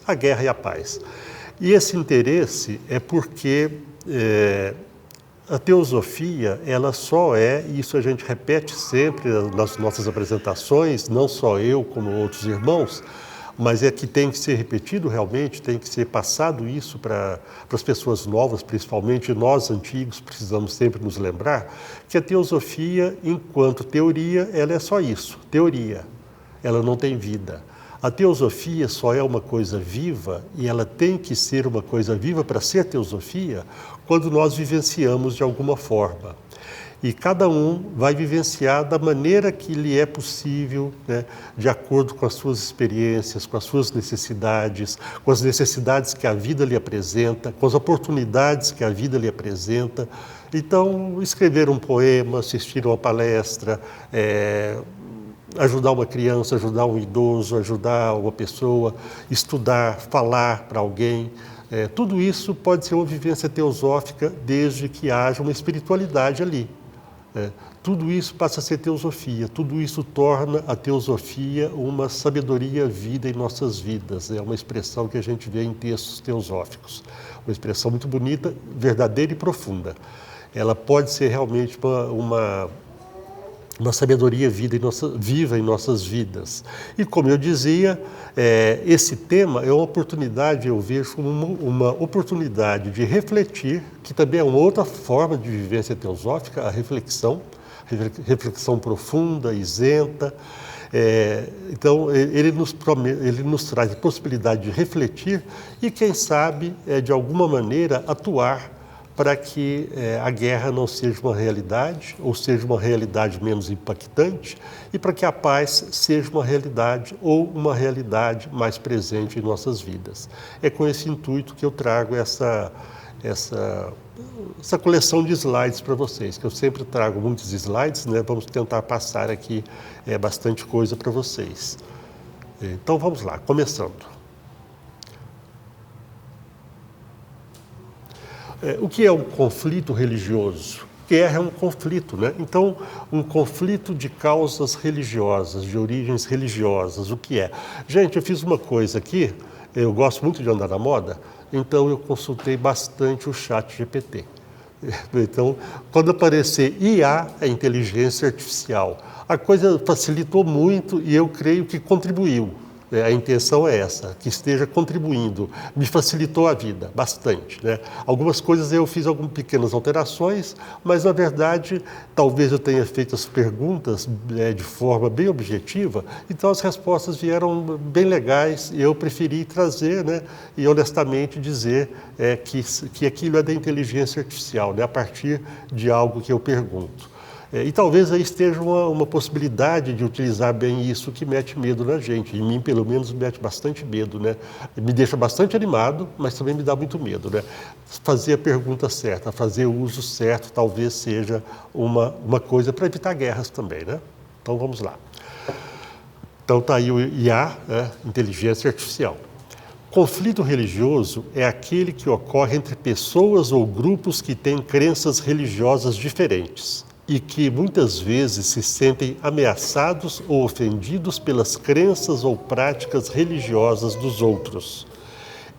a guerra e a paz. E esse interesse é porque a teosofia, ela só é, e isso a gente repete sempre nas nossas apresentações, não só eu como outros irmãos, mas é que tem que ser repetido realmente, tem que ser passado isso para as pessoas novas, principalmente nós antigos, precisamos sempre nos lembrar que a teosofia, enquanto teoria, ela é só isso, teoria, ela não tem vida. A teosofia só é uma coisa viva e ela tem que ser uma coisa viva para ser teosofia quando nós vivenciamos de alguma forma. E cada um vai vivenciar da maneira que lhe é possível, né, de acordo com as suas experiências, com as suas necessidades, com as necessidades que a vida lhe apresenta, com as oportunidades que a vida lhe apresenta. Então, escrever um poema, assistir uma palestra, ajudar uma criança, ajudar um idoso, ajudar uma pessoa, estudar, falar para alguém. Tudo isso pode ser uma vivência teosófica desde que haja uma espiritualidade ali. Tudo isso passa a ser teosofia, tudo isso torna a teosofia uma sabedoria vida em nossas vidas. É uma expressão que a gente vê em textos teosóficos. Uma expressão muito bonita, verdadeira e profunda. Ela pode ser realmente uma sabedoria viva em nossas vidas. E como eu dizia, esse tema é uma oportunidade, eu vejo como uma oportunidade de refletir, que também é uma outra forma de vivência teosófica, a reflexão profunda, isenta. Então, ele nos traz a possibilidade de refletir e, quem sabe, de alguma maneira, atuar para que a guerra não seja uma realidade, ou seja uma realidade menos impactante, e para que a paz seja uma realidade ou uma realidade mais presente em nossas vidas. É com esse intuito que eu trago essa coleção de slides para vocês, que eu sempre trago muitos slides, né? Vamos tentar passar aqui bastante coisa para vocês. Então vamos lá, começando. O que é um conflito religioso? Guerra é um conflito, né? Então, um conflito de causas religiosas, de origens religiosas, o que é? Gente, eu fiz uma coisa aqui, eu gosto muito de andar na moda, então eu consultei bastante o ChatGPT. Então, quando aparecer IA, a inteligência artificial, a coisa facilitou muito e eu creio que contribuiu. A intenção é essa, que esteja contribuindo. Me facilitou a vida, bastante, né? Algumas coisas eu fiz algumas pequenas alterações, mas, na verdade, talvez eu tenha feito as perguntas de forma bem objetiva, então as respostas vieram bem legais e eu preferi trazer, né, e honestamente dizer que aquilo é da inteligência artificial, né, a partir de algo que eu pergunto. E talvez aí esteja uma possibilidade de utilizar bem isso que mete medo na gente. Em mim, pelo menos, mete bastante medo, né? Me deixa bastante animado, mas também me dá muito medo, né? Fazer a pergunta certa, fazer o uso certo, talvez seja uma coisa para evitar guerras também, né? Então vamos lá. Então está aí o IA, né? Inteligência artificial. Conflito religioso é aquele que ocorre entre pessoas ou grupos que têm crenças religiosas diferentes e que muitas vezes se sentem ameaçados ou ofendidos pelas crenças ou práticas religiosas dos outros.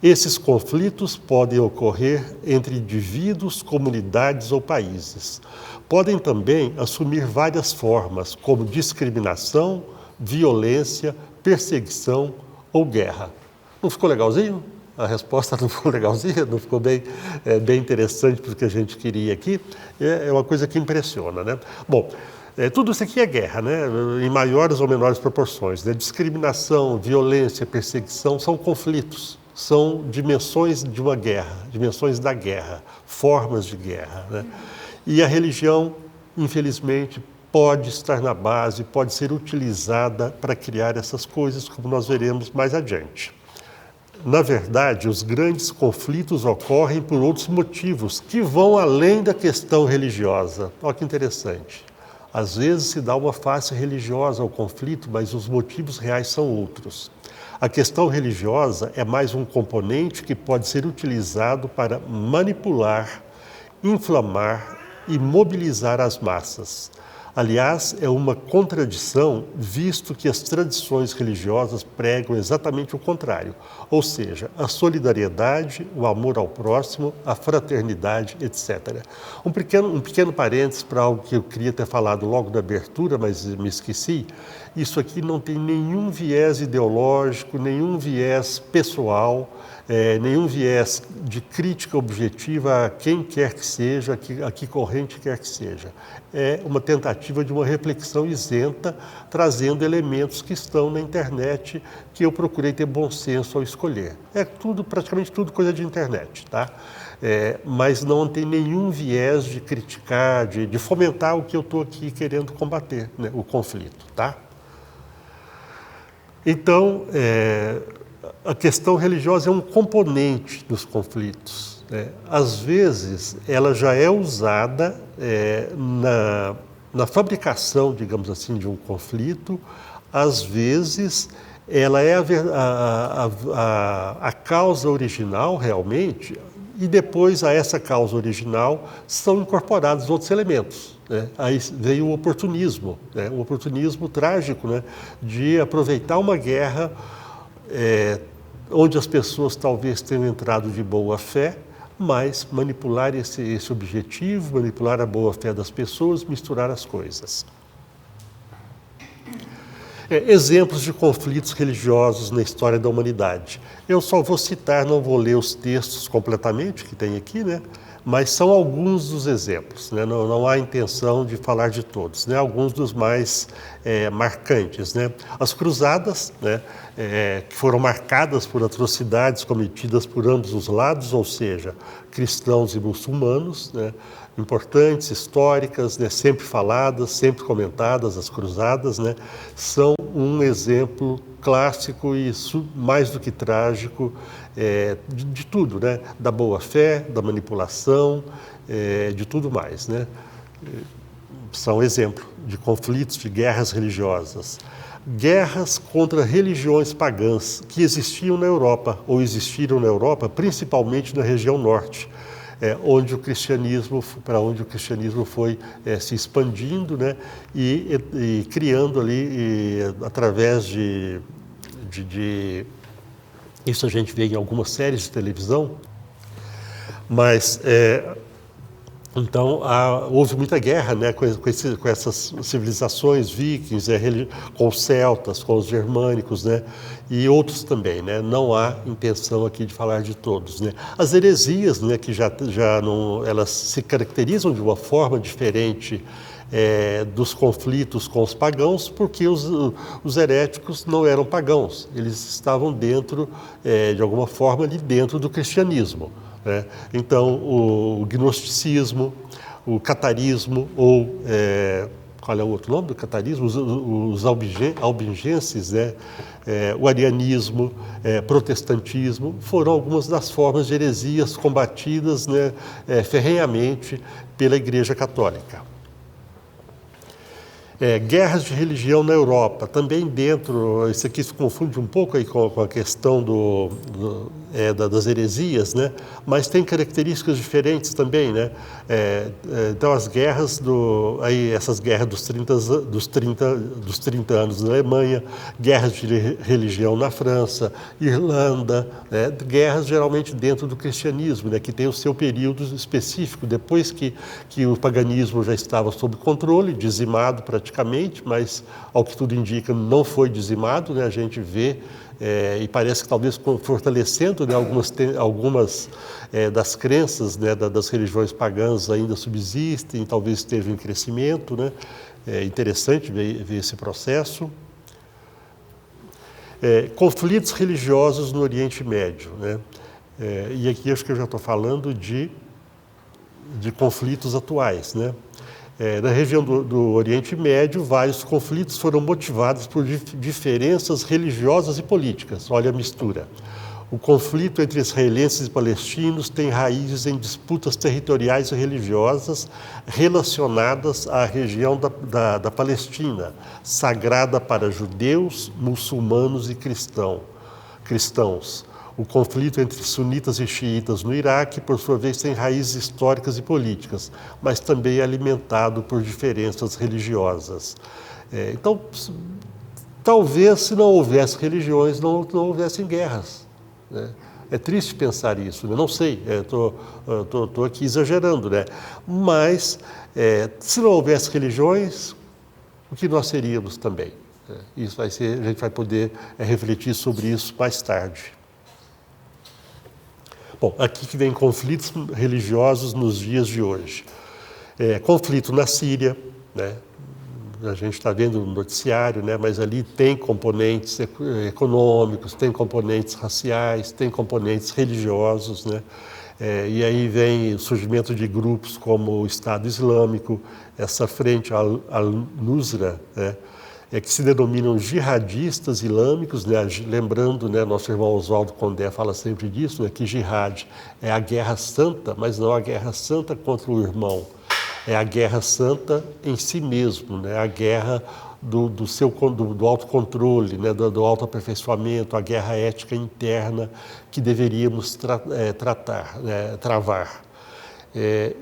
Esses conflitos podem ocorrer entre indivíduos, comunidades ou países. Podem também assumir várias formas, como discriminação, violência, perseguição ou guerra. Não ficou legalzinho? A resposta não ficou legalzinha, não ficou bem interessante para o que a gente queria aqui. É uma coisa que impressiona, né? Bom, tudo isso aqui é guerra, né? Em maiores ou menores proporções, né? Discriminação, violência, perseguição são conflitos, são dimensões de uma guerra, dimensões da guerra, formas de guerra, né? E a religião, infelizmente, pode estar na base, pode ser utilizada para criar essas coisas, como nós veremos mais adiante. Na verdade, os grandes conflitos ocorrem por outros motivos que vão além da questão religiosa. Olha que interessante. Às vezes se dá uma face religiosa ao conflito, mas os motivos reais são outros. A questão religiosa é mais um componente que pode ser utilizado para manipular, inflamar e mobilizar as massas. Aliás, é uma contradição, visto que as tradições religiosas pregam exatamente o contrário, ou seja, a solidariedade, o amor ao próximo, a fraternidade, etc. Um pequeno parênteses para algo que eu queria ter falado logo na abertura, mas me esqueci. Isso aqui não tem nenhum viés ideológico, nenhum viés pessoal, nenhum viés de crítica objetiva a quem quer que seja, a que corrente quer que seja. É uma tentativa de uma reflexão isenta, trazendo elementos que estão na internet, que eu procurei ter bom senso ao escolher. É tudo, praticamente tudo coisa de internet, tá? Mas não tem nenhum viés de criticar, de fomentar o que eu estou aqui querendo combater, né? O conflito, tá? Então, a questão religiosa é um componente dos conflitos. Às vezes, ela já é usada na fabricação, digamos assim, de um conflito. Às vezes, ela é a causa original, realmente, e depois a essa causa original são incorporados outros elementos. Aí veio o oportunismo, o oportunismo trágico, de aproveitar uma guerra onde as pessoas talvez tenham entrado de boa fé, mas manipular esse objetivo, manipular a boa fé das pessoas, misturar as coisas. Exemplos de conflitos religiosos na história da humanidade. Eu só vou citar, não vou ler os textos completamente que tem aqui, mas são alguns dos exemplos, não há intenção de falar de todos, alguns dos mais marcantes. As cruzadas, que foram marcadas por atrocidades cometidas por ambos os lados, ou seja, cristãos e muçulmanos, importantes, históricas, sempre faladas, sempre comentadas, as cruzadas, são um exemplo clássico e mais do que trágico de tudo, da boa-fé, da manipulação, de tudo mais. São exemplo de conflitos, de guerras religiosas. Guerras contra religiões pagãs que existiam na Europa, ou existiram na Europa, principalmente na região norte, para onde o cristianismo foi se expandindo, e criando ali, através de isso a gente vê em algumas séries de televisão, mas então houve muita guerra, com essas civilizações vikings, com os celtas, com os germânicos, e outros também, Não há intenção aqui de falar de todos, As heresias, que já não, elas se caracterizam de uma forma diferente dos conflitos com os pagãos, porque os heréticos não eram pagãos, eles estavam dentro, de alguma forma, ali dentro do cristianismo. Então, o gnosticismo, o catarismo, ou qual é o outro nome do catarismo? Os albigenses, o arianismo, protestantismo, foram algumas das formas de heresias combatidas ferrenhamente pela Igreja Católica. Guerras de religião na Europa, também dentro, isso aqui se confunde um pouco aí com a questão das heresias, mas tem características diferentes também, então as guerras, essas guerras dos 30 anos na Alemanha, guerras de religião na França, Irlanda, guerras geralmente dentro do cristianismo, que tem o seu período específico, depois que o paganismo já estava sob controle, dizimado praticamente, mas ao que tudo indica não foi dizimado, a gente vê e parece que talvez fortalecendo algumas das crenças das religiões pagãs ainda subsistem, talvez estejam em crescimento, É interessante ver esse processo. Conflitos religiosos no Oriente Médio, e aqui acho que eu já estou falando de conflitos atuais, Na região do Oriente Médio, vários conflitos foram motivados por diferenças religiosas e políticas. Olha a mistura. O conflito entre israelenses e palestinos tem raízes em disputas territoriais e religiosas relacionadas à região da Palestina, sagrada para judeus, muçulmanos e cristãos. O conflito entre sunitas e xiitas no Iraque, por sua vez, tem raízes históricas e políticas, mas também é alimentado por diferenças religiosas. Então, talvez, se não houvesse religiões, não houvessem guerras, né? É triste pensar isso, né? Não sei, estou aqui exagerando, né? Mas, se não houvesse religiões, o que nós seríamos também? Isso vai ser, a gente vai poder refletir sobre isso mais tarde. Bom, aqui que vem conflitos religiosos nos dias de hoje. Conflito na Síria, né? A gente está vendo no noticiário, né? Mas ali tem componentes econômicos, tem componentes raciais, tem componentes religiosos, né? E aí vem o surgimento de grupos como o Estado Islâmico, essa frente al-Nusra, né? Que se denominam jihadistas islâmicos, né? Lembrando, né, nosso irmão Oswaldo Condé fala sempre disso, né, que jihad é a guerra santa, mas não a guerra santa contra o irmão, é a guerra santa em si mesmo, né? A guerra do autocontrole, né? do autoaperfeiçoamento, a guerra ética interna que deveríamos travar.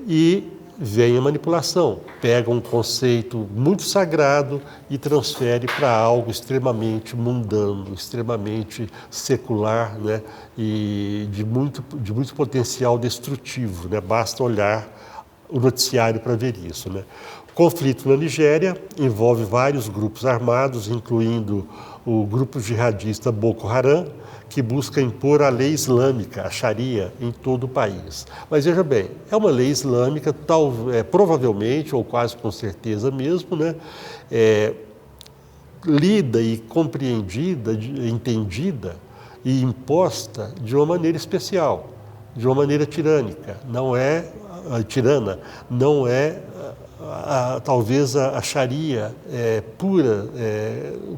E vem a manipulação, pega um conceito muito sagrado e transfere para algo extremamente mundano, extremamente secular, né? E de muito potencial destrutivo, né? Basta olhar o noticiário para ver isso, né? O conflito na Nigéria envolve vários grupos armados, incluindo o grupo jihadista Boko Haram, que busca impor a lei islâmica, a Sharia, em todo o país. Mas veja bem, é uma lei islâmica, provavelmente, ou quase com certeza mesmo, né, lida e compreendida, entendida e imposta de uma maneira especial, de uma maneira tirânica. Não é tirana, não é talvez a Sharia pura,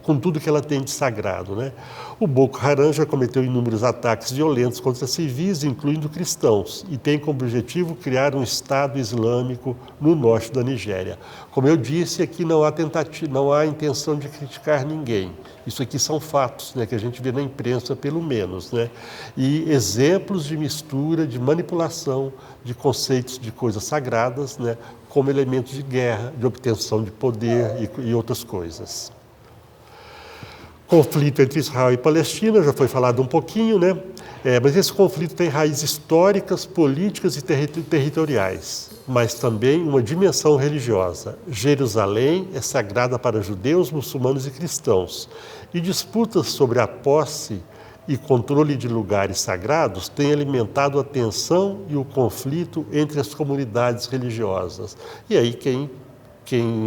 com tudo que ela tem de sagrado, né? O Boko Haram já cometeu inúmeros ataques violentos contra civis, incluindo cristãos, e tem como objetivo criar um Estado Islâmico no norte da Nigéria. Como eu disse, aqui não há intenção de criticar ninguém. Isso aqui são fatos, né, que a gente vê na imprensa, pelo menos, né? E exemplos de mistura, de manipulação de conceitos de coisas sagradas, né, como elementos de guerra, de obtenção de poder e outras coisas. Conflito entre Israel e Palestina, já foi falado um pouquinho, né? Mas esse conflito tem raízes históricas, políticas e territoriais, mas também uma dimensão religiosa. Jerusalém é sagrada para judeus, muçulmanos e cristãos, e disputas sobre a posse e controle de lugares sagrados têm alimentado a tensão e o conflito entre as comunidades religiosas. E aí quem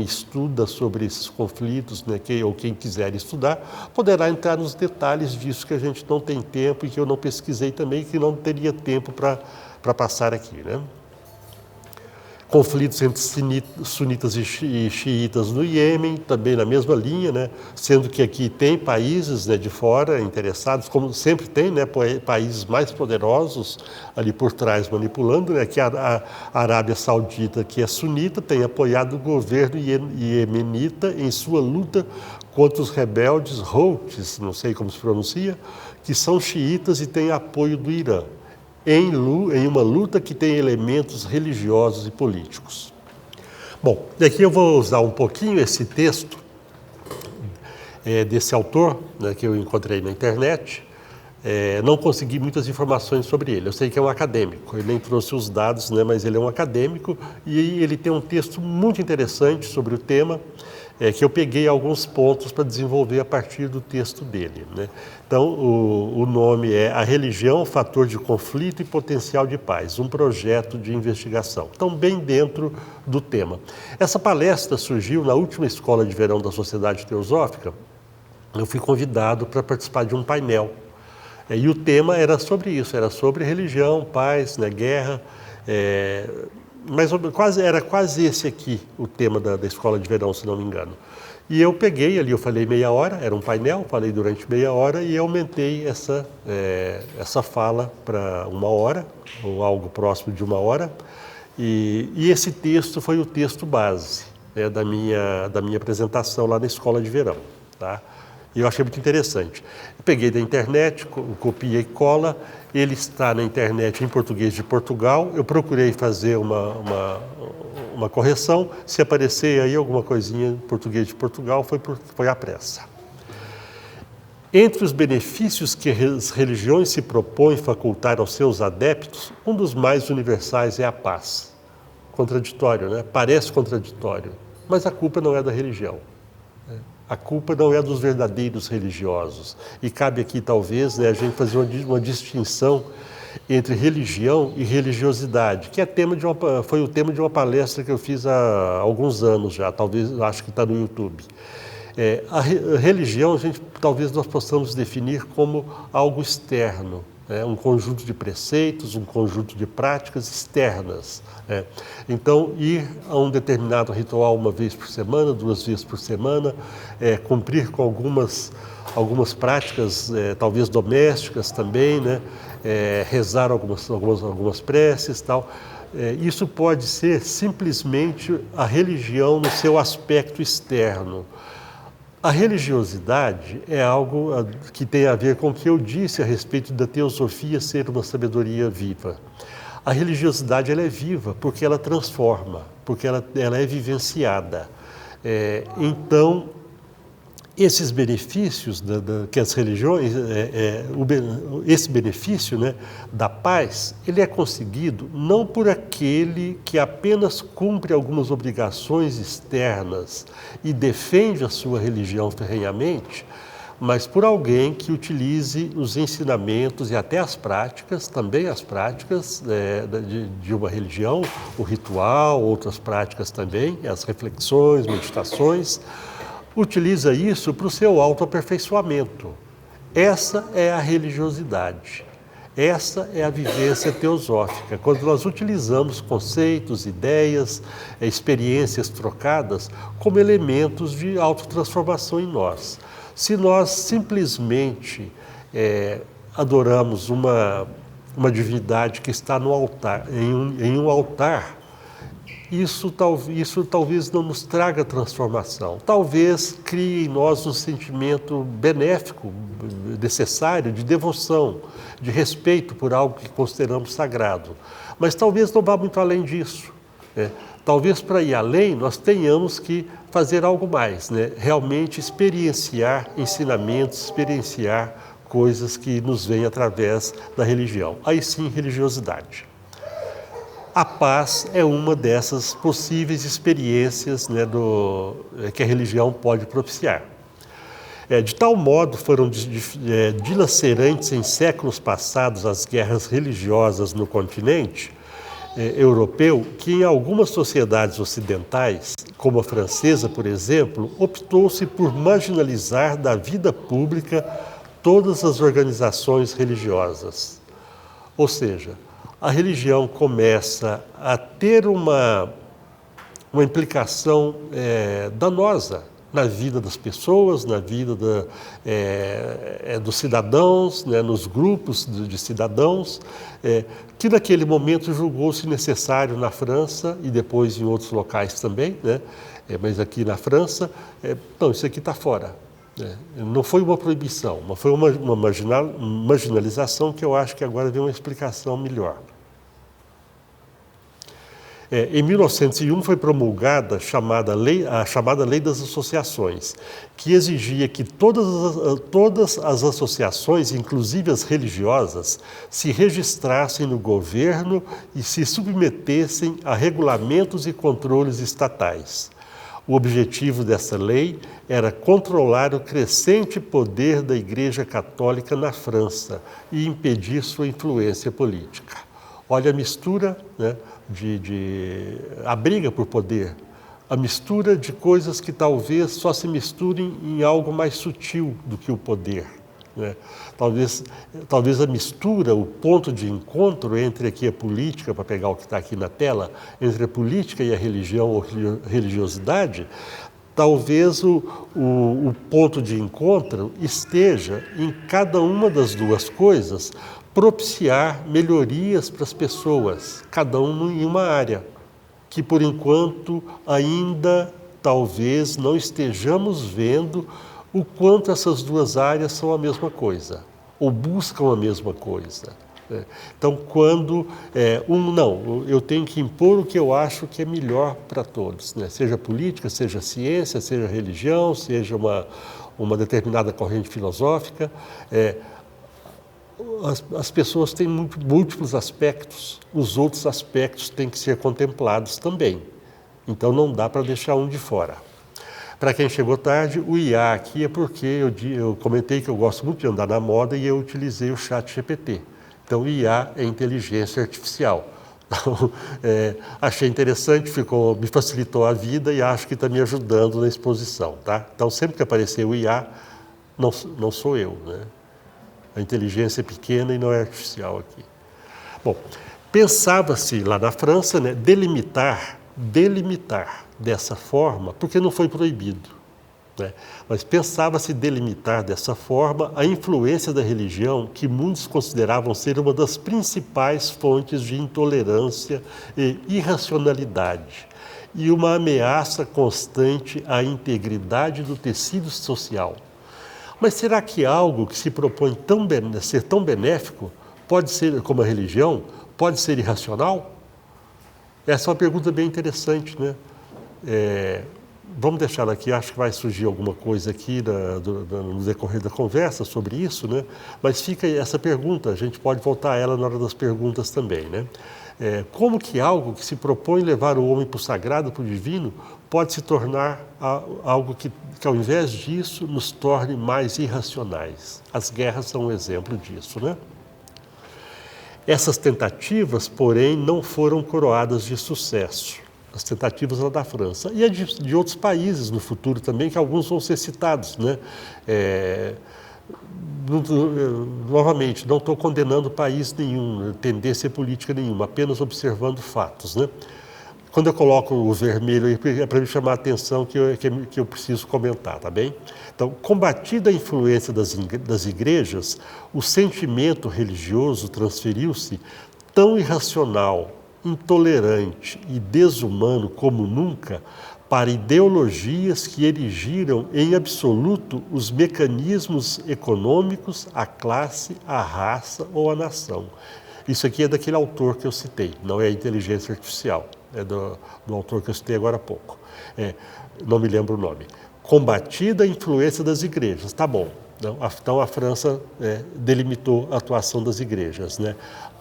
estuda sobre esses conflitos, né, ou quem quiser estudar, poderá entrar nos detalhes disso que a gente não tem tempo e que eu não pesquisei também, que não teria tempo para passar aqui, né? Conflitos entre sunitas e xiitas no Iêmen, também na mesma linha, né? Sendo que aqui tem países, né, de fora interessados, como sempre tem, né, países mais poderosos ali por trás manipulando, né? Que a Arábia Saudita, que é sunita, tem apoiado o governo iemenita em sua luta contra os rebeldes Houthis, não sei como se pronuncia, que são xiitas e têm apoio do Irã, em uma luta que tem elementos religiosos e políticos. Bom, daqui eu vou usar um pouquinho esse texto desse autor, né, que eu encontrei na internet. Não consegui muitas informações sobre ele. Eu sei que é um acadêmico, ele nem trouxe os dados, né, mas ele é um acadêmico e ele tem um texto muito interessante sobre o tema, que eu peguei alguns pontos para desenvolver a partir do texto dele, né? Então, o nome é A Religião, Fator de Conflito e Potencial de Paz, um projeto de investigação. Então, bem dentro do tema. Essa palestra surgiu na última escola de verão da Sociedade Teosófica. Eu fui convidado para participar de um painel. E o tema era sobre isso, era sobre religião, paz, né, guerra. Mas era quase esse aqui o tema da escola de verão, se não me engano. E eu peguei ali, eu falei meia hora, era um painel, falei durante meia hora e aumentei essa fala para 1 hora, ou algo próximo de 1 hora. E esse texto foi o texto base, né, da minha apresentação lá na escola de verão, tá? E eu achei muito interessante. Eu peguei da internet, copiei e cola, ele está na internet em português de Portugal, eu procurei fazer uma correção, se aparecer aí alguma coisinha em português de Portugal, foi à pressa. Entre os benefícios que as religiões se propõem facultar aos seus adeptos, um dos mais universais é a paz. Contraditório, né? Parece contraditório, mas a culpa não é da religião. A culpa não é dos verdadeiros religiosos. E cabe aqui, talvez, né, a gente fazer uma distinção entre religião e religiosidade, que foi o tema de uma palestra que eu fiz há alguns anos já, talvez, acho que está no YouTube. A religião, talvez nós possamos definir como algo externo, um conjunto de preceitos, um conjunto de práticas externas. Então, ir a um determinado ritual uma vez por semana, 2 vezes por semana, cumprir com algumas práticas, talvez domésticas também, né? Rezar algumas preces, tal. Isso pode ser simplesmente a religião no seu aspecto externo. A religiosidade é algo que tem a ver com o que eu disse a respeito da teosofia ser uma sabedoria viva. A religiosidade ela é viva porque ela transforma, porque ela é vivenciada. Então, esses benefícios que as religiões, esse benefício, né, da paz, ele é conseguido não por aquele que apenas cumpre algumas obrigações externas e defende a sua religião ferrenhamente, mas por alguém que utilize os ensinamentos e até as práticas, também as práticas de uma religião, o ritual, outras práticas também, as reflexões, meditações, utiliza isso para o seu autoaperfeiçoamento. Essa é a religiosidade. Essa é a vivência teosófica, quando nós utilizamos conceitos, ideias, experiências trocadas como elementos de autotransformação em nós. Se nós simplesmente adoramos uma divindade que está no altar, em um altar, isso talvez não nos traga transformação. Talvez crie em nós um sentimento benéfico, necessário, de devoção, de respeito por algo que consideramos sagrado. Mas talvez não vá muito além disso. Talvez para ir além nós tenhamos que fazer algo mais, né? Realmente experienciar ensinamentos, experienciar coisas que nos vêm através da religião. Aí sim, religiosidade. A paz é uma dessas possíveis experiências, né, que a religião pode propiciar. De tal modo foram dilacerantes em séculos passados as guerras religiosas no continente europeu, que em algumas sociedades ocidentais, como a francesa, por exemplo, optou-se por marginalizar da vida pública todas as organizações religiosas. Ou seja, a religião começa a ter uma implicação danosa na vida das pessoas, na vida dos cidadãos, né, nos grupos de cidadãos, que naquele momento julgou-se necessário na França e depois em outros locais também, né, mas aqui na França, não, isso aqui está fora. Não foi uma proibição, mas foi uma marginalização que eu acho que agora vem uma explicação melhor. Em 1901 foi promulgada a chamada Lei das Associações, que exigia que todas as associações, inclusive as religiosas, se registrassem no governo e se submetessem a regulamentos e controles estatais. O objetivo dessa lei era controlar o crescente poder da Igreja Católica na França e impedir sua influência política. Olha a mistura, né, a briga por poder, a mistura de coisas que talvez só se misturem em algo mais sutil do que o poder. Né? Talvez a mistura, o ponto de encontro entre aqui a política, para pegar o que está aqui na tela, entre a política e a religião ou religiosidade, talvez o ponto de encontro esteja em cada uma das duas coisas propiciar melhorias para as pessoas, cada um em uma área, que por enquanto ainda talvez não estejamos vendo o quanto essas duas áreas são a mesma coisa, ou buscam a mesma coisa. Então, quando não, eu tenho que impor o que eu acho que é melhor para todos, né? Seja política, seja ciência, seja religião, seja uma determinada corrente filosófica. As pessoas têm múltiplos aspectos, os outros aspectos têm que ser contemplados também. Então, não dá para deixar um de fora. Para quem chegou tarde, o IA aqui é porque eu comentei que eu gosto muito de andar na moda e eu utilizei o ChatGPT. Então, IA é inteligência artificial. Então, achei interessante, me facilitou a vida e acho que está me ajudando na exposição. Tá? Então, sempre que aparecer o IA, não sou eu, né? A inteligência é pequena e não é artificial aqui. Bom, pensava-se lá na França, né, delimitar dessa forma, porque não foi proibido, né? Mas pensava-se delimitar dessa forma a influência da religião, que muitos consideravam ser uma das principais fontes de intolerância e irracionalidade, e uma ameaça constante à integridade do tecido social. Mas será que algo que se propõe ser tão benéfico, pode ser, como a religião, pode ser irracional? Essa é uma pergunta bem interessante, né? Vamos deixar aqui, acho que vai surgir alguma coisa aqui no decorrer da conversa sobre isso, né? Mas fica essa pergunta, a gente pode voltar a ela na hora das perguntas também, né? Como que algo que se propõe levar o homem para o sagrado, para o divino, pode se tornar algo que ao invés disso, nos torne mais irracionais? As guerras são um exemplo disso, né? Essas tentativas, porém, não foram coroadas de sucesso. As tentativas lá da França e de outros países no futuro também, que alguns vão ser citados, né? Novamente, não estou condenando país nenhum, tendência política nenhuma, apenas observando fatos, né? Quando eu coloco o vermelho aí, é para me chamar a atenção que eu preciso comentar, tá bem? Então, combatida a influência das igrejas, o sentimento religioso transferiu-se tão irracional, intolerante e desumano como nunca para ideologias que erigiram em absoluto os mecanismos econômicos, a classe, a raça ou a nação. Isso aqui é daquele autor que eu citei, não é a inteligência artificial, é do autor que eu citei agora há pouco. Não me lembro o nome. Combatida a influência das igrejas, tá bom. Então a França delimitou a atuação das igrejas, né?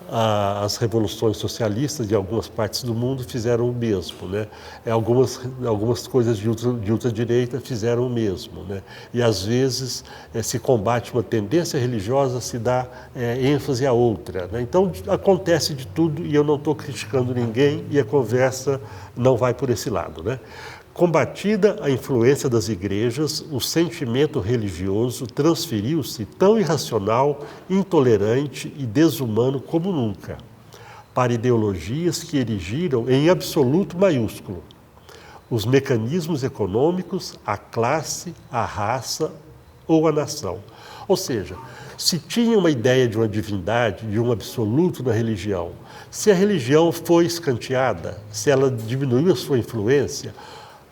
As revoluções socialistas de algumas partes do mundo fizeram o mesmo, né? Algumas coisas de ultradireita fizeram o mesmo, né? E às vezes se combate uma tendência religiosa, se dá ênfase a outra, né? Então acontece de tudo e eu não estou criticando ninguém e a conversa não vai por esse lado, né? Combatida a influência das igrejas, o sentimento religioso transferiu-se tão irracional, intolerante e desumano como nunca, para ideologias que erigiram em absoluto maiúsculo os mecanismos econômicos, a classe, a raça ou a nação. Ou seja, se tinha uma ideia de uma divindade, de um absoluto na religião, se a religião foi escanteada, se ela diminuiu a sua influência,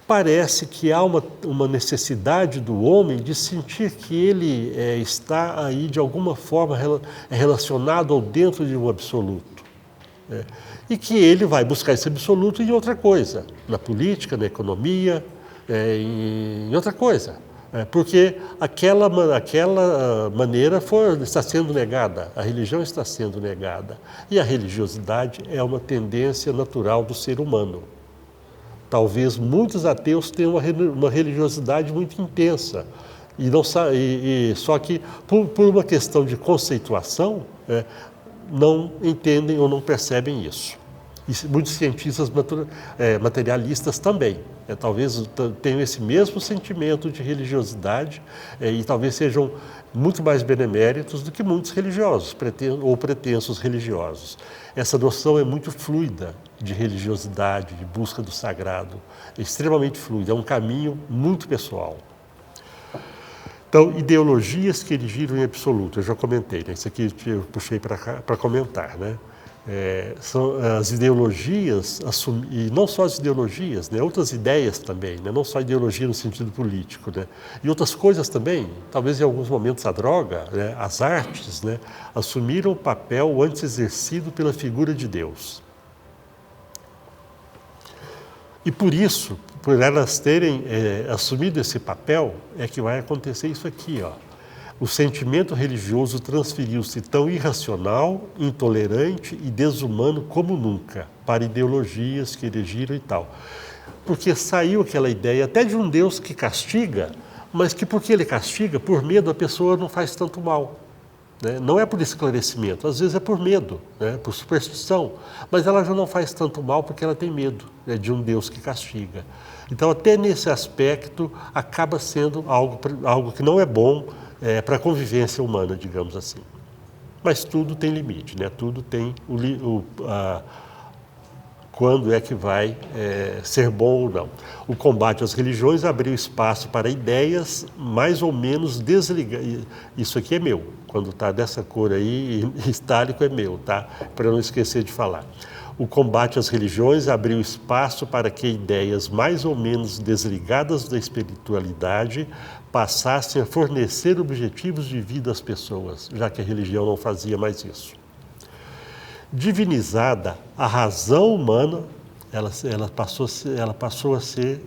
parece que há uma necessidade do homem de sentir que ele está aí de alguma forma relacionado ou dentro de um absoluto. E que ele vai buscar esse absoluto em outra coisa, na política, na economia, em outra coisa. Porque aquela maneira está sendo negada, a religião está sendo negada. E a religiosidade é uma tendência natural do ser humano. Talvez muitos ateus tenham uma religiosidade muito intensa, só que por uma questão de conceituação, não entendem ou não percebem isso. E muitos cientistas materialistas também, talvez tenham esse mesmo sentimento de religiosidade e talvez sejam muito mais beneméritos do que muitos religiosos ou pretensos religiosos. Essa noção é muito fluida de religiosidade, de busca do sagrado, é extremamente fluida, é um caminho muito pessoal. Então, ideologias que erigiram em absoluto, eu já comentei, né? Isso aqui eu puxei para comentar, né? São as ideologias, e não só as ideologias, né, outras ideias também, né, não só a ideologia no sentido político, né, e outras coisas também, talvez em alguns momentos a droga, né, as artes, né, assumiram o papel antes exercido pela figura de Deus. E por isso, por elas terem assumido esse papel, é que vai acontecer isso aqui, ó. O sentimento religioso transferiu-se tão irracional, intolerante e desumano como nunca para ideologias que erigiram e tal. Porque saiu aquela ideia até de um Deus que castiga, mas que porque ele castiga, por medo, a pessoa não faz tanto mal. Né? Não é por esclarecimento, às vezes é por medo, né? Por superstição, mas ela já não faz tanto mal porque ela tem medo, né, de um Deus que castiga. Então, até nesse aspecto, acaba sendo algo que não é bom para a convivência humana, digamos assim. Mas tudo tem limite, né? Tudo tem quando é que vai ser bom ou não. O combate às religiões abriu espaço para ideias mais ou menos desligadas. Isso aqui é meu, quando está dessa cor aí, itálico é meu, tá? Para não esquecer de falar. O combate às religiões abriu espaço para que ideias mais ou menos desligadas da espiritualidade passassem a fornecer objetivos de vida às pessoas, já que a religião não fazia mais isso. Divinizada, a razão humana, ela passou a ser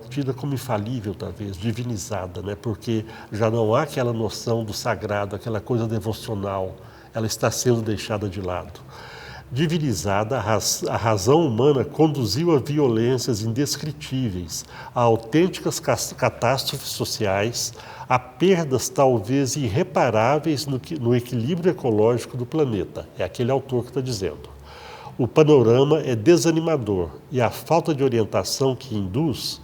tida como infalível, talvez, divinizada, né? Porque já não há aquela noção do sagrado, aquela coisa devocional, ela está sendo deixada de lado. Divinizada, a razão humana conduziu a violências indescritíveis, a autênticas catástrofes sociais, a perdas talvez irreparáveis no equilíbrio ecológico do planeta. É aquele autor que está dizendo. O panorama é desanimador e a falta de orientação que induz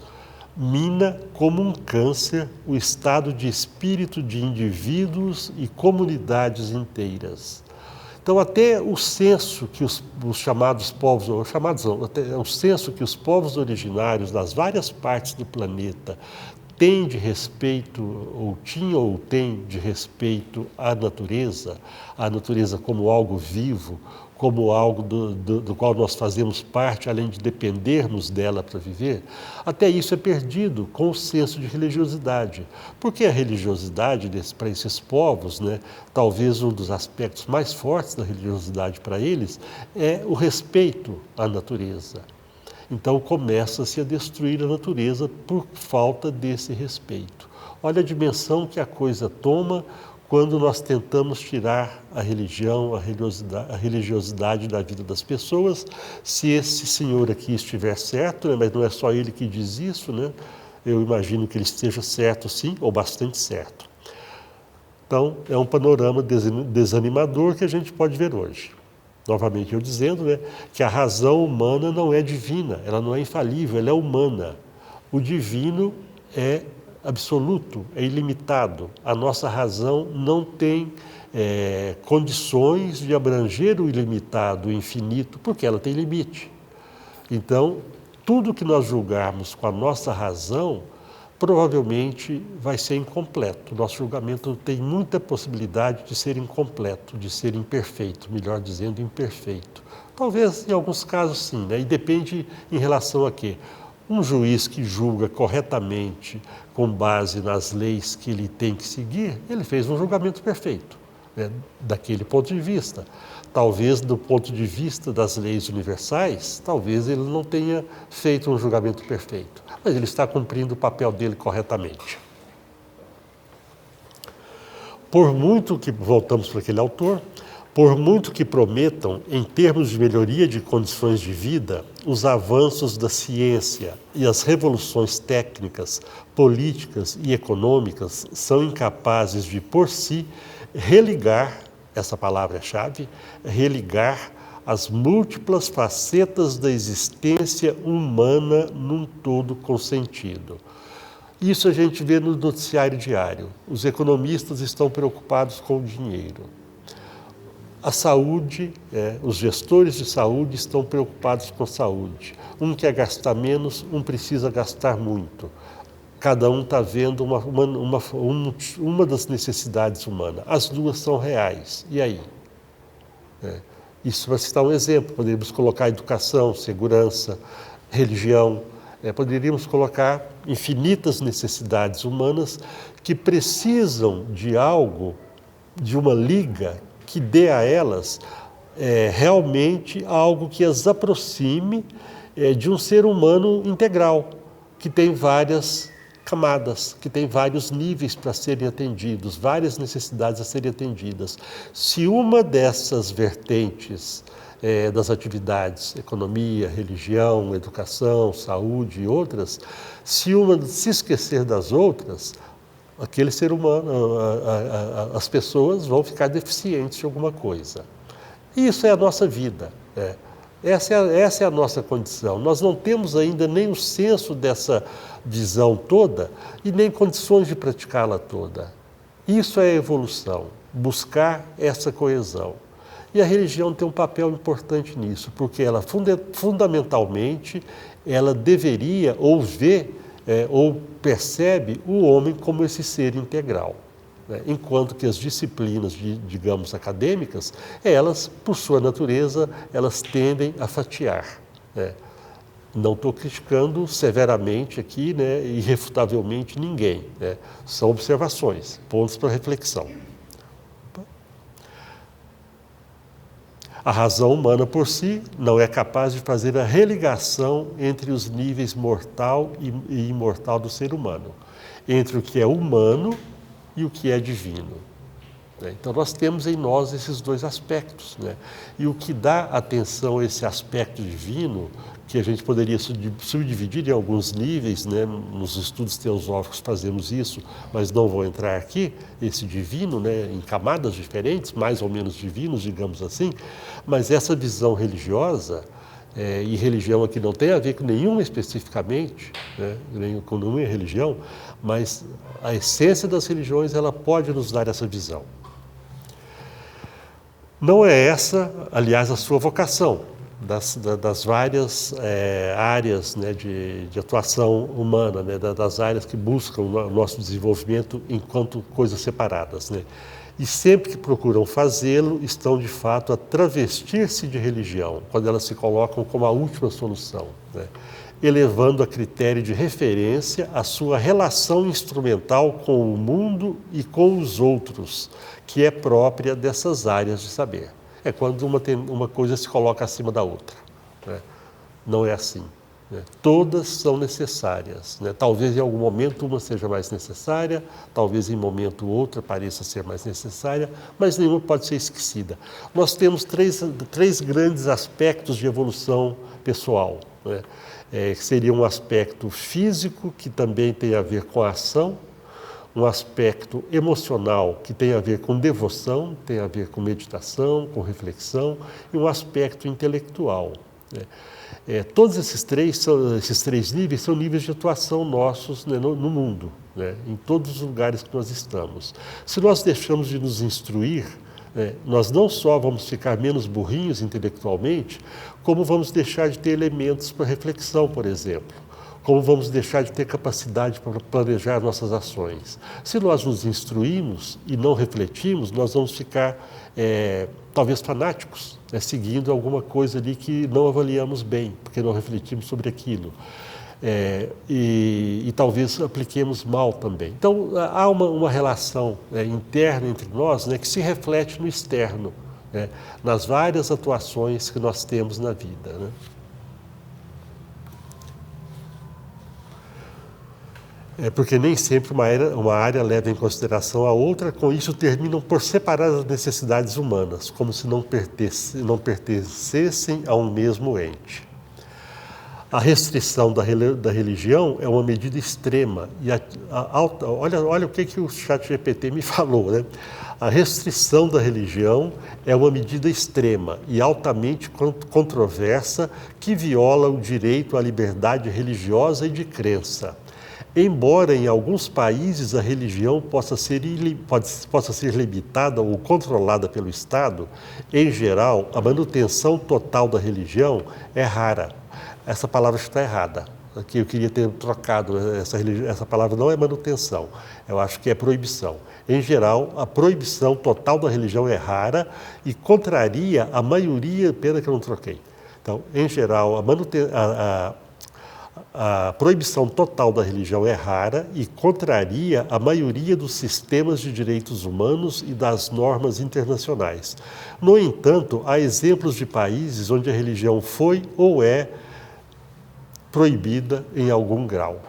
mina como um câncer o estado de espírito de indivíduos e comunidades inteiras. Então, até o senso que os chamados povos, até o senso que os povos originários das várias partes do planeta têm de respeito, ou tinham ou têm de respeito à natureza como algo vivo, como algo do qual nós fazemos parte, além de dependermos dela para viver, até isso é perdido com o senso de religiosidade. Porque a religiosidade, para esses povos, né, talvez um dos aspectos mais fortes da religiosidade para eles é o respeito à natureza. Então começa-se a destruir a natureza por falta desse respeito. Olha a dimensão que a coisa toma quando nós tentamos tirar a religião, a religiosidade da vida das pessoas. Se esse senhor aqui estiver certo, né, mas não é só ele que diz isso, né? Eu imagino que ele esteja certo sim, ou bastante certo. Então, é um panorama desanimador que a gente pode ver hoje. Novamente eu dizendo, né, que a razão humana não é divina, ela não é infalível, ela é humana. O divino é absoluto, é ilimitado. A nossa razão não tem condições de abranger o ilimitado, o infinito, porque ela tem limite. Então, tudo que nós julgarmos com a nossa razão provavelmente vai ser incompleto. Nosso julgamento tem muita possibilidade de ser incompleto, de ser imperfeito, melhor dizendo, imperfeito. Talvez em alguns casos sim, né? E depende em relação a quê? Um juiz que julga corretamente, com base nas leis que ele tem que seguir, ele fez um julgamento perfeito, né? Daquele ponto de vista. Talvez do ponto de vista das leis universais, talvez ele não tenha feito um julgamento perfeito, mas ele está cumprindo o papel dele corretamente. Por muito que, voltamos para aquele autor, por muito que prometam, em termos de melhoria de condições de vida, os avanços da ciência e as revoluções técnicas, políticas e econômicas são incapazes de, por si, religar, essa palavra é chave, religar as múltiplas facetas da existência humana num todo consentido. Isso a gente vê no noticiário diário. Os economistas estão preocupados com o dinheiro. A saúde, os gestores de saúde estão preocupados com a saúde. Um quer gastar menos, um precisa gastar muito. Cada um está vendo uma das necessidades humanas. As duas são reais. E aí? Isso para citar um exemplo, poderíamos colocar educação, segurança, religião, poderíamos colocar infinitas necessidades humanas que precisam de algo, de uma liga que dê a elas realmente algo que as aproxime de um ser humano integral, que tem várias camadas, que tem vários níveis para serem atendidos, várias necessidades a serem atendidas. Se uma dessas vertentes das atividades, economia, religião, educação, saúde e outras, se uma se esquecer das outras, aquele ser humano, as pessoas vão ficar deficientes de alguma coisa. Isso é a nossa vida. Essa é a nossa condição. Nós não temos ainda nem o senso dessa visão toda e nem condições de praticá-la toda. Isso é a evolução, buscar essa coesão. E a religião tem um papel importante nisso, porque ela fundamentalmente ela deveria ou vê ou percebe o homem como esse ser integral. Enquanto que as disciplinas, digamos, acadêmicas, elas, por sua natureza, elas tendem a fatiar. Não estou criticando severamente aqui, irrefutavelmente ninguém. São observações, pontos para reflexão. A razão humana por si não é capaz de fazer a religação entre os níveis mortal e imortal do ser humano, entre o que é humano e o que é divino. Então nós temos em nós esses dois aspectos. E o que dá atenção a esse aspecto divino, que a gente poderia subdividir em alguns níveis, nos estudos teosóficos fazemos isso, mas não vou entrar aqui, esse divino, em camadas diferentes, mais ou menos divinos, digamos assim, mas essa visão religiosa, e religião aqui não tem a ver com nenhuma especificamente, com nenhuma religião, mas a essência das religiões ela pode nos dar essa visão. Não é essa, aliás, a sua vocação, das várias áreas de atuação humana, das áreas que buscam o nosso desenvolvimento enquanto coisas separadas. E sempre que procuram fazê-lo, estão de fato a travestir-se de religião, quando elas se colocam como a última solução, elevando a critério de referência a sua relação instrumental com o mundo e com os outros, que é própria dessas áreas de saber. É quando uma coisa se coloca acima da outra. Não é assim. Todas são necessárias. Talvez em algum momento uma seja mais necessária, talvez em momento outra pareça ser mais necessária, mas nenhuma pode ser esquecida. Nós temos três grandes aspectos de evolução pessoal. Que seria um aspecto físico, que também tem a ver com a ação, um aspecto emocional, que tem a ver com devoção, tem a ver com meditação, com reflexão, e um aspecto intelectual. Todos esses três níveis são níveis de atuação nossos no mundo, em todos os lugares que nós estamos. Se nós deixamos de nos instruir, nós não só vamos ficar menos burrinhos intelectualmente, como vamos deixar de ter elementos para reflexão, por exemplo. Como vamos deixar de ter capacidade para planejar nossas ações. Se nós nos instruímos e não refletimos, nós vamos ficar talvez fanáticos, seguindo alguma coisa ali que não avaliamos bem, porque não refletimos sobre aquilo. E talvez apliquemos mal também. Então, há uma relação interna entre nós que se reflete no externo, nas várias atuações que nós temos na vida. Porque nem sempre uma área leva em consideração a outra, com isso terminam por separar as necessidades humanas, como se não pertencessem a um mesmo ente. A restrição da religião é uma medida extrema. E olha o que o ChatGPT me falou. A restrição da religião é uma medida extrema e altamente controversa que viola o direito à liberdade religiosa e de crença. Embora em alguns países a religião possa ser limitada ou controlada pelo Estado, em geral, a manutenção total da religião é rara. Essa palavra está errada. Aqui eu queria ter trocado, essa palavra não é manutenção, eu acho que é proibição. Em geral, a proibição total da religião é rara e contraria a maioria, pena que eu não troquei. Então, em geral, a proibição total da religião é rara e contraria a maioria dos sistemas de direitos humanos e das normas internacionais. No entanto, há exemplos de países onde a religião foi ou é proibida em algum grau.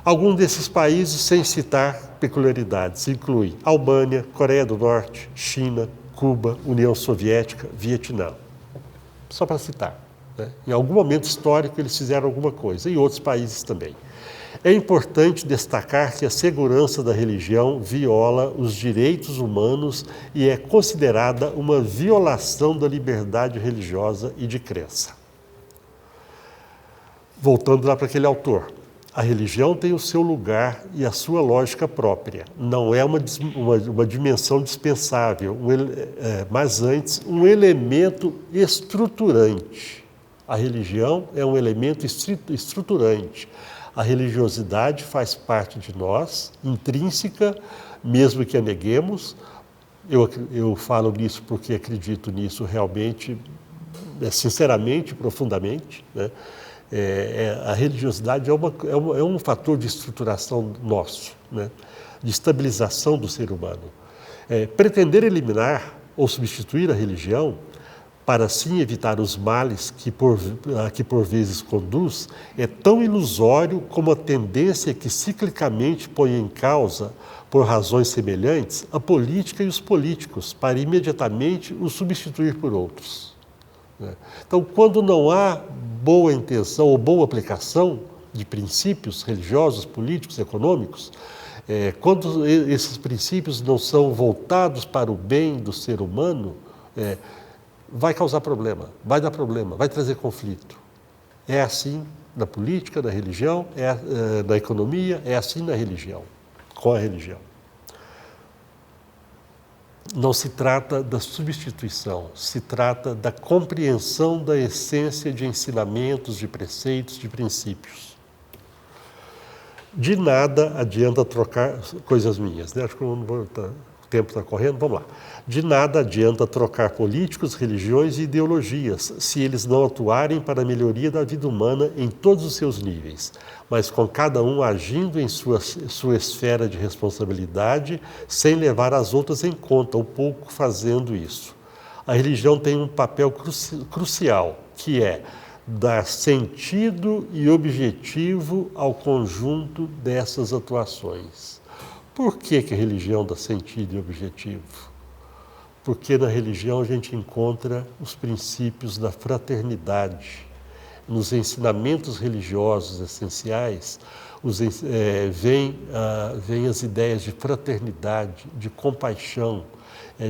Alguns desses países, sem citar peculiaridades, incluem Albânia, Coreia do Norte, China, Cuba, União Soviética, Vietnã. Só para citar. Né? Em algum momento histórico eles fizeram alguma coisa, e outros países também. É importante destacar que a segurança da religião viola os direitos humanos e é considerada uma violação da liberdade religiosa e de crença. Voltando lá para aquele autor, a religião tem o seu lugar e a sua lógica própria. Não é uma dimensão dispensável, mas antes um elemento estruturante. A religião é um elemento estruturante. A religiosidade faz parte de nós, intrínseca, mesmo que a neguemos. Eu falo nisso porque acredito nisso realmente, sinceramente, profundamente, né? A religiosidade é um fator de estruturação nosso, né? De estabilização do ser humano. Pretender eliminar ou substituir a religião para assim evitar os males a que por vezes conduz é tão ilusório como a tendência que ciclicamente põe em causa, por razões semelhantes, a política e os políticos para imediatamente os substituir por outros. Então, quando não há boa intenção ou boa aplicação de princípios religiosos, políticos, econômicos, quando esses princípios não são voltados para o bem do ser humano, vai causar problema, vai dar problema, vai trazer conflito. É assim na política, na religião, na economia, é assim na religião, com a religião. Não se trata da substituição, se trata da compreensão da essência de ensinamentos, de preceitos, de princípios. De nada adianta trocar coisas minhas, né? Acho que eu não vou, o tempo está correndo, vamos lá. De nada adianta trocar políticos, religiões e ideologias, se eles não atuarem para a melhoria da vida humana em todos os seus níveis, mas com cada um agindo em sua esfera de responsabilidade, sem levar as outras em conta, ou pouco fazendo isso. A religião tem um papel crucial, que é dar sentido e objetivo ao conjunto dessas atuações. Por que a religião dá sentido e objetivo? Porque na religião a gente encontra os princípios da fraternidade. Nos ensinamentos religiosos essenciais, vêm as ideias de fraternidade, de compaixão,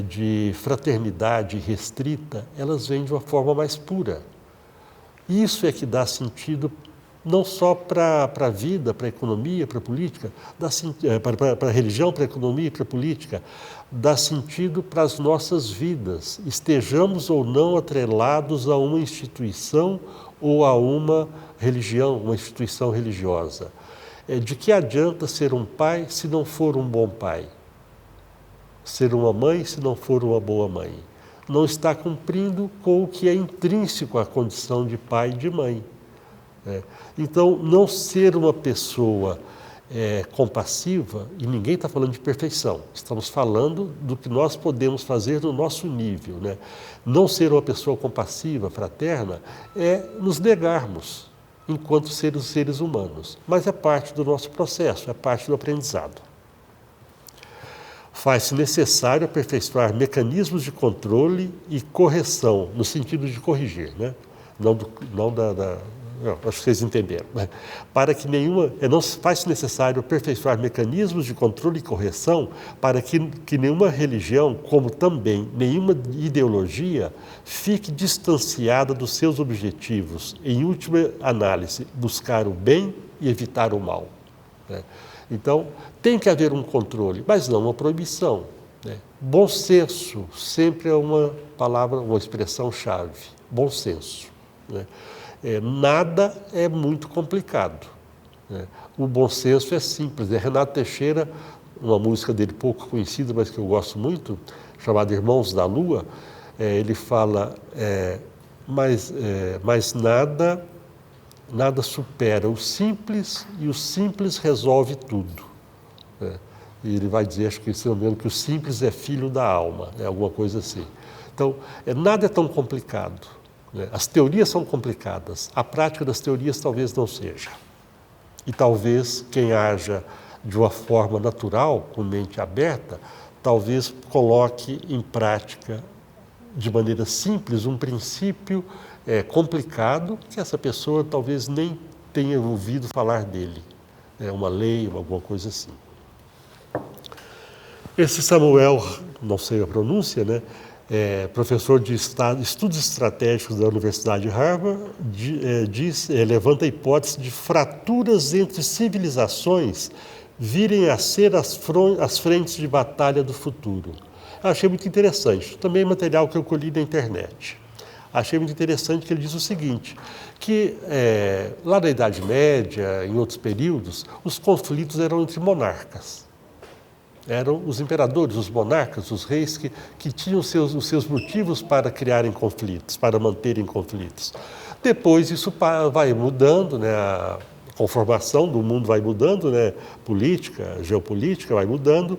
de fraternidade restrita, elas vêm de uma forma mais pura. Isso é que dá sentido não só para a vida, para a economia, para a política, para a religião, para a economia e para a política, dá sentido para as nossas vidas, estejamos ou não atrelados a uma instituição ou a uma religião, uma instituição religiosa. De que adianta ser um pai se não for um bom pai? Ser uma mãe se não for uma boa mãe? Não está cumprindo com o que é intrínseco à condição de pai e de mãe. Então, não ser uma pessoa compassiva, e ninguém está falando de perfeição, estamos falando do que nós podemos fazer no nosso nível, né? Não ser uma pessoa compassiva, fraterna, é nos negarmos enquanto seres humanos, mas é parte do nosso processo, é parte do aprendizado. Faz-se necessário aperfeiçoar mecanismos de controle e correção, no sentido de corrigir, né? Não, acho que vocês entenderam. Né? Para que não faz necessário aperfeiçoar mecanismos de controle e correção para que nenhuma religião, como também nenhuma ideologia, fique distanciada dos seus objetivos, em última análise, buscar o bem e evitar o mal. Né? Então, tem que haver um controle, mas não uma proibição. Né? Bom senso sempre é uma palavra, uma expressão-chave. Bom senso. Né? Nada é muito complicado. Né? O bom senso é simples. Renato Teixeira, uma música dele pouco conhecida, mas que eu gosto muito, chamada Irmãos da Lua, ele fala, mas nada supera o simples, e o simples resolve tudo. E ele vai dizer, acho que se não me engano, que o simples é filho da alma, alguma coisa assim. Então, nada é tão complicado. Né? As teorias são complicadas, a prática das teorias talvez não seja. E talvez quem haja de uma forma natural, com mente aberta, talvez coloque em prática de maneira simples um princípio complicado que essa pessoa talvez nem tenha ouvido falar dele. Uma lei, alguma coisa assim. Esse Samuel, não sei a pronúncia, né? Professor de estudos estratégicos da Universidade de Harvard, levanta a hipótese de fraturas entre civilizações virem a ser as frentes de batalha do futuro. Eu achei muito interessante. Também material que eu colhi na internet. Achei muito interessante que ele diz o seguinte, que lá na Idade Média, em outros períodos, os conflitos eram entre monarcas. Eram os imperadores, os monarcas, os reis que tinham os seus motivos para criarem conflitos, para manterem conflitos. Depois isso vai mudando, né? A conformação do mundo vai mudando, né? Política, geopolítica vai mudando,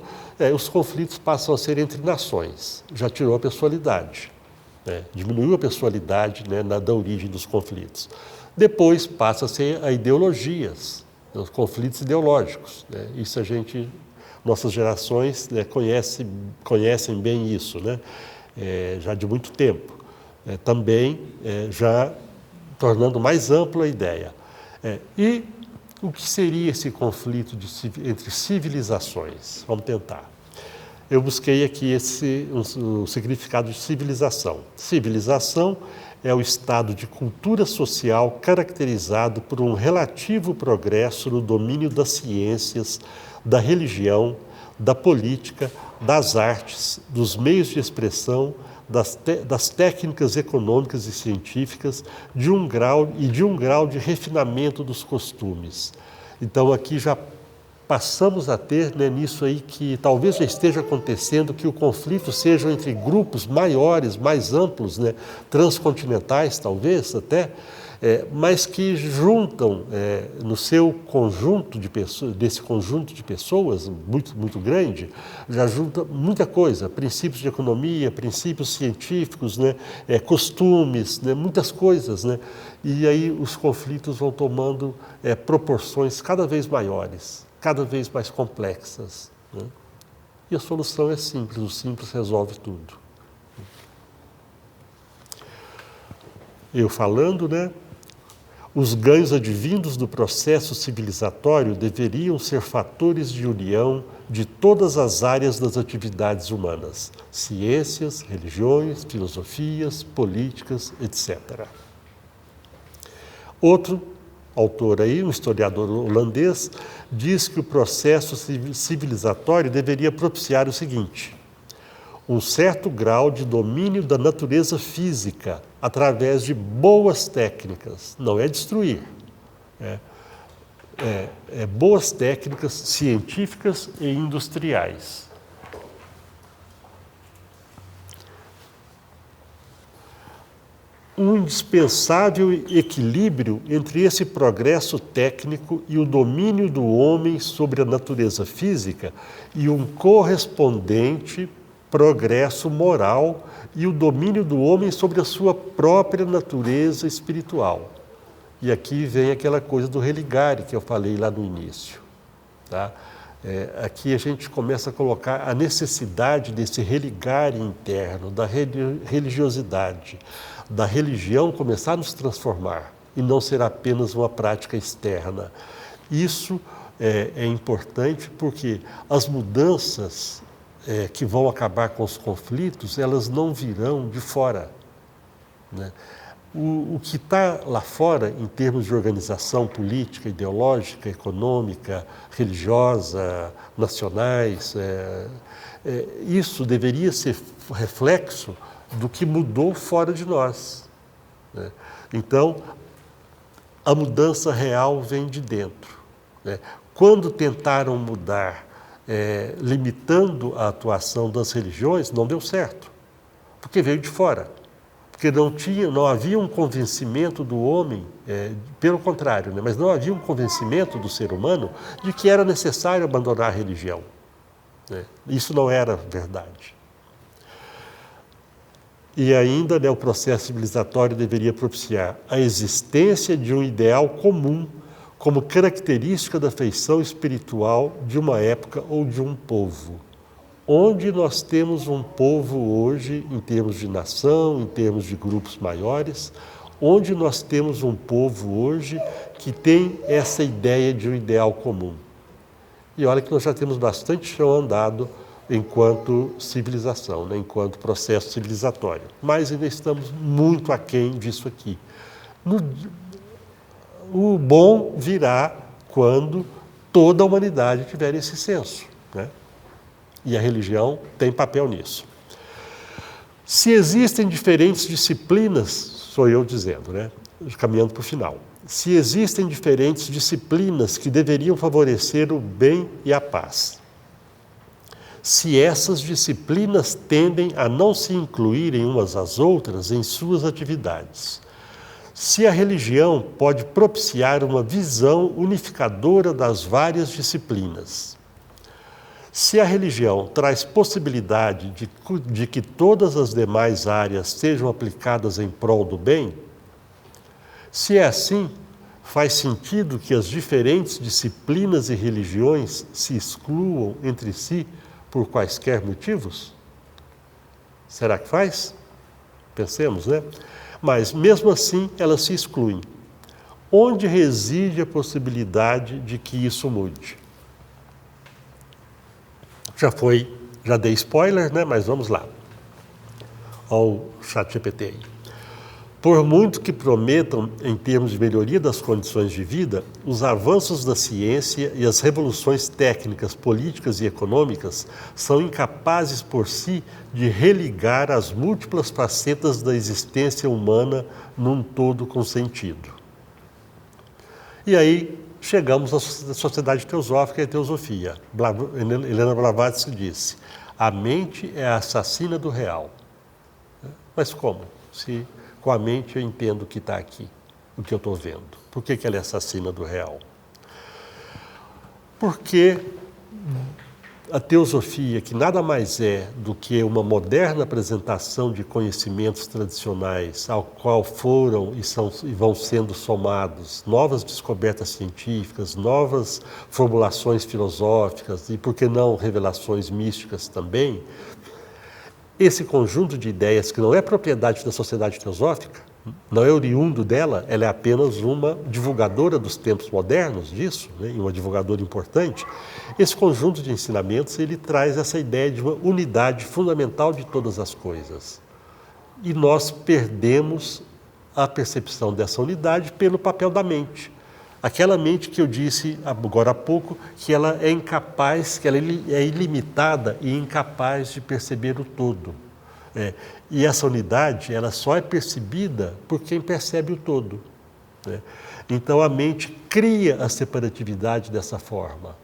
os conflitos passam a ser entre nações, já tirou a pessoalidade, né? Diminuiu a pessoalidade, né, da origem dos conflitos. Depois passa a ser a ideologias, os conflitos ideológicos, né? Isso nossas gerações, né, conhecem bem isso, né? Já de muito tempo. Também já tornando mais ampla a ideia. E o que seria esse conflito entre civilizações? Vamos tentar. Eu busquei aqui o significado de civilização. Civilização é o estado de cultura social caracterizado por um relativo progresso no domínio das ciências, da religião, da política, das artes, dos meios de expressão, das técnicas econômicas e científicas, de um grau de refinamento dos costumes. Então aqui já passamos a ter, né, nisso aí que talvez já esteja acontecendo, que o conflito seja entre grupos maiores, mais amplos, né, transcontinentais talvez até, mas que juntam no seu conjunto de pessoas, desse conjunto de pessoas muito, muito grande, já junta muita coisa, princípios de economia, princípios científicos, né, costumes, né, muitas coisas, né, e aí os conflitos vão tomando proporções cada vez maiores, cada vez mais complexas, né? E a solução é simples, o simples resolve tudo. Eu falando, né? Os ganhos advindos do processo civilizatório deveriam ser fatores de união de todas as áreas das atividades humanas, ciências, religiões, filosofias, políticas, etc. Outro autor aí, um historiador holandês, diz que o processo civilizatório deveria propiciar o seguinte: um certo grau de domínio da natureza física através de boas técnicas, não é destruir, boas técnicas científicas e industriais. Um indispensável equilíbrio entre esse progresso técnico e o domínio do homem sobre a natureza física e um correspondente progresso moral e o domínio do homem sobre a sua própria natureza espiritual. E aqui vem aquela coisa do religare que eu falei lá no início. Tá? Aqui a gente começa a colocar a necessidade desse religare interno, da religiosidade, da religião começar a nos transformar e não ser apenas uma prática externa. Isso é importante porque as mudanças que vão acabar com os conflitos, elas não virão de fora, né? O que está lá fora, em termos de organização política, ideológica, econômica, religiosa, nacionais, isso deveria ser reflexo do que mudou fora de nós, né? Então, A mudança real vem de dentro, né? Quando tentaram mudar, limitando a atuação das religiões, não deu certo, porque veio de fora. Porque não havia um convencimento do homem, pelo contrário, né? Mas não havia um convencimento do ser humano de que era necessário abandonar a religião, né? Isso não era verdade. E ainda, né, o processo civilizatório deveria propiciar a existência de um ideal comum como característica da feição espiritual de uma época ou de um povo. Onde nós temos um povo hoje, em termos de nação, em termos de grupos maiores, onde nós temos um povo hoje que tem essa ideia de um ideal comum. E olha que nós já temos bastante chão andado enquanto civilização, né? Enquanto processo civilizatório. Mas ainda estamos muito aquém disso aqui. O bom virá quando toda a humanidade tiver esse senso, né? E a religião tem papel nisso. Se existem diferentes disciplinas, sou eu dizendo, né? Caminhando para o final. Se existem diferentes disciplinas que deveriam favorecer o bem e a paz, se essas disciplinas tendem a não se incluírem umas às outras em suas atividades, se a religião pode propiciar uma visão unificadora das várias disciplinas, se a religião traz possibilidade de que todas as demais áreas sejam aplicadas em prol do bem, se é assim, faz sentido que as diferentes disciplinas e religiões se excluam entre si por quaisquer motivos? Será que faz? Pensemos, né? Mas, mesmo assim, elas se excluem. Onde reside a possibilidade de que isso mude? Já dei spoiler, né? Mas vamos lá. Olha o ChatGPT aí. Por muito que prometam em termos de melhoria das condições de vida, os avanços da ciência e as revoluções técnicas, políticas e econômicas são incapazes por si de religar as múltiplas facetas da existência humana num todo com sentido. E aí chegamos à sociedade teosófica e à teosofia. Helena Blavatsky disse: a mente é a assassina do real. Mas como? Se com a mente eu entendo o que está aqui, o que eu estou vendo. Por que ela é assassina do real? Porque a teosofia, que nada mais é do que uma moderna apresentação de conhecimentos tradicionais, ao qual foram e vão sendo somados novas descobertas científicas, novas formulações filosóficas e, por que não, revelações místicas também, esse conjunto de ideias, que não é propriedade da sociedade teosófica, não é oriundo dela, ela é apenas uma divulgadora dos tempos modernos disso, né, e uma divulgadora importante. Esse conjunto de ensinamentos, ele traz essa ideia de uma unidade fundamental de todas as coisas. E nós perdemos a percepção dessa unidade pelo papel da mente. Aquela mente que eu disse agora há pouco, que ela é incapaz, que ela é ilimitada e incapaz de perceber o todo. E essa unidade, ela só é percebida por quem percebe o todo, né? Então a mente cria a separatividade dessa forma.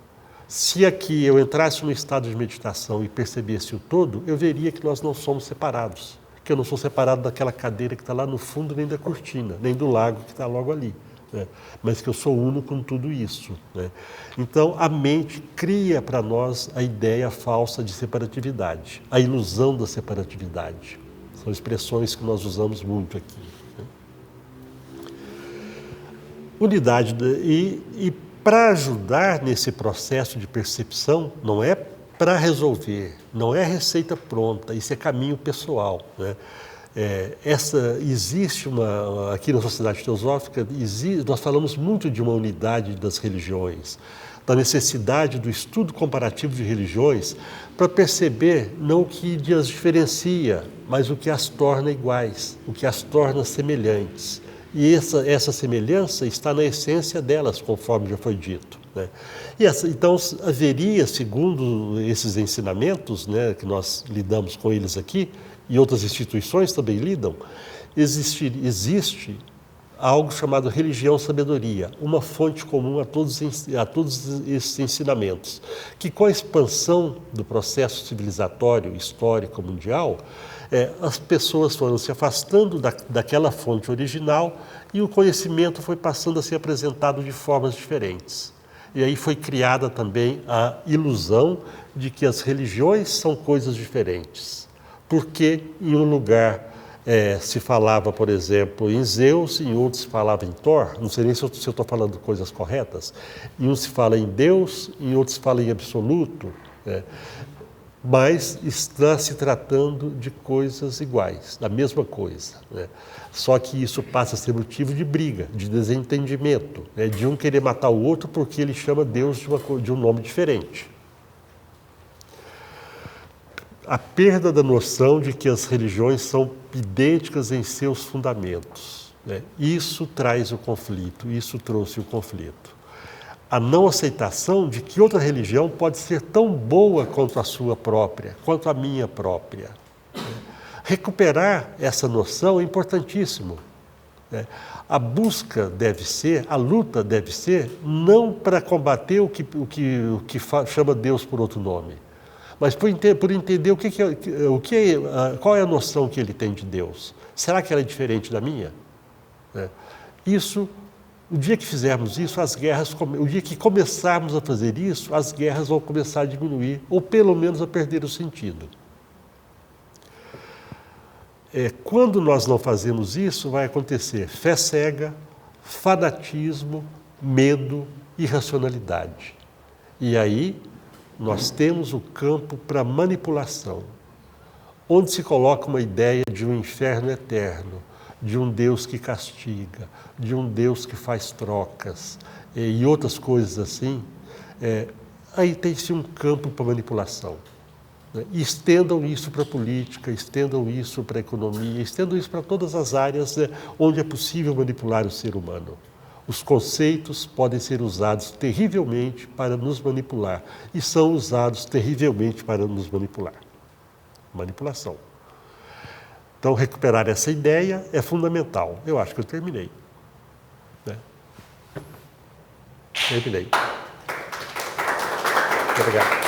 Se aqui eu entrasse no estado de meditação e percebesse o todo, eu veria que nós não somos separados. Que eu não sou separado daquela cadeira que está lá no fundo, nem da cortina, nem do lago que está logo ali, né? Mas que eu sou uno com tudo isso, né? Então a mente cria para nós a ideia falsa de separatividade, a ilusão da separatividade. São expressões que nós usamos muito aqui, né? Unidade, e para ajudar nesse processo de percepção, não é para resolver, não é receita pronta, isso é caminho pessoal, né? Existe aqui na sociedade teosófica, nós falamos muito de uma unidade das religiões, da necessidade do estudo comparativo de religiões para perceber não o que as diferencia, mas o que as torna iguais, o que as torna semelhantes. E essa semelhança está na essência delas, conforme já foi dito, né? Então, haveria, segundo esses ensinamentos, né, que nós lidamos com eles aqui, e outras instituições também lidam, existe algo chamado religião sabedoria, uma fonte comum a todos esses ensinamentos, que com a expansão do processo civilizatório, histórico, mundial, as pessoas foram se afastando daquela fonte original e o conhecimento foi passando a ser apresentado de formas diferentes. E aí foi criada também a ilusão de que as religiões são coisas diferentes, porque em um lugar se falava, por exemplo, em Zeus, em outro se falava em Thor, não sei nem se eu estou falando coisas corretas, em um se fala em Deus, em outro se fala em absoluto, mas está se tratando de coisas iguais, da mesma coisa. Só que isso passa a ser motivo de briga, de desentendimento, de um querer matar o outro porque ele chama Deus de um nome diferente. A perda da noção de que as religiões são idênticas em seus fundamentos. Isso traz o conflito, isso trouxe o conflito. A não aceitação de que outra religião pode ser tão boa quanto a sua própria, quanto a minha própria. Recuperar essa noção é importantíssimo. A busca deve ser, a luta deve ser, não para combater o que chama Deus por outro nome, mas por entender qual é a noção que ele tem de Deus. Será que ela é diferente da minha? Isso, o dia que fizermos isso, o dia que começarmos a fazer isso, as guerras vão começar a diminuir, ou pelo menos a perder o sentido. Quando nós não fazemos isso, vai acontecer fé cega, fanatismo, medo, irracionalidade. E aí nós temos o campo para manipulação, onde se coloca uma ideia de um inferno eterno, de um Deus que castiga, de um Deus que faz trocas e outras coisas assim, aí tem-se um campo para manipulação. E estendam isso para a política, estendam isso para a economia, estendam isso para todas as áreas onde é possível manipular o ser humano. Os conceitos podem ser usados terrivelmente para nos manipular e são usados terrivelmente para nos manipular. Manipulação. Então, recuperar essa ideia é fundamental. Eu acho que eu terminei. Terminei. Muito obrigado.